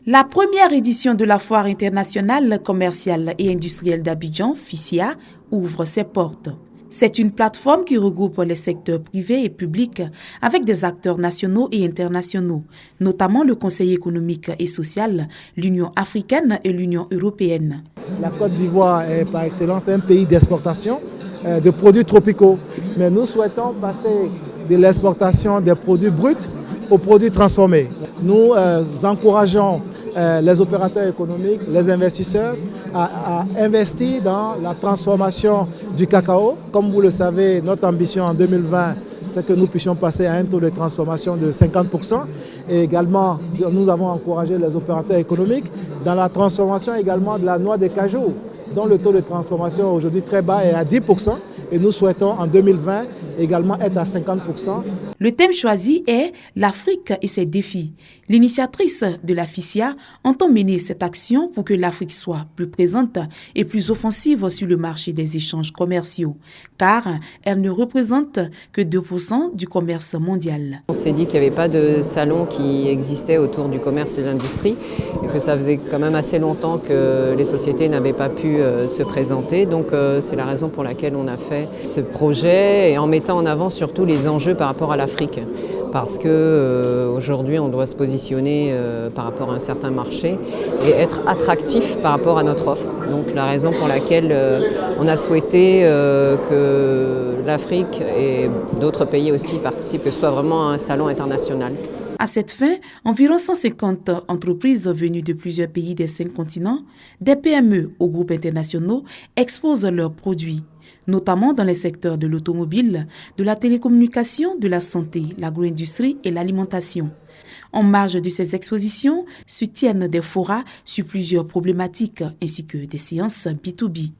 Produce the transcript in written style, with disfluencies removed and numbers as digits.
La première édition de la Foire internationale commerciale et industrielle d'Abidjan, FICIA, ouvre ses portes. C'est une plateforme qui regroupe les secteurs privés et publics avec des acteurs nationaux et internationaux, notamment le Conseil économique et social, l'Union africaine et l'Union européenne. La Côte d'Ivoire est par excellence un pays d'exportation de produits tropicaux, mais nous souhaitons passer de l'exportation des produits bruts aux produits transformés. Nous encourageons les opérateurs économiques, les investisseurs à investir dans la transformation du cacao. Comme vous le savez, notre ambition en 2020, c'est que nous puissions passer à un taux de transformation de 50%. Et également, nous avons encouragé les opérateurs économiques dans la transformation également de la noix de cajou, dont le taux de transformation aujourd'hui très bas est à 10%. Et nous souhaitons en 2020 également être à 50%. Le thème choisi est l'Afrique et ses défis. L'initiatrice de la FICIA entend mener cette action pour que l'Afrique soit plus présente et plus offensive sur le marché des échanges commerciaux, car elle ne représente que 2% du commerce mondial. On s'est dit qu'il n'y avait pas de salon qui existait autour du commerce et de l'industrie et que ça faisait quand même assez longtemps que les sociétés n'avaient pas pu se présenter. Donc c'est la raison pour laquelle on a fait ce projet et en mettant en avant surtout les enjeux par rapport à l'Afrique. Parce qu'aujourd'hui, on doit se positionner par rapport à un certain marché et être attractif par rapport à notre offre. Donc la raison pour laquelle on a souhaité que l'Afrique et d'autres pays aussi participent, que ce soit vraiment un salon international. À cette fin, environ 150 entreprises venues de plusieurs pays des 5 continents, des PME aux groupes internationaux, exposent leurs produits, notamment dans les secteurs de l'automobile, de la télécommunication, de la santé, l'agro-industrie et l'alimentation. En marge de ces expositions se tiennent des forats sur plusieurs problématiques ainsi que des séances B2B.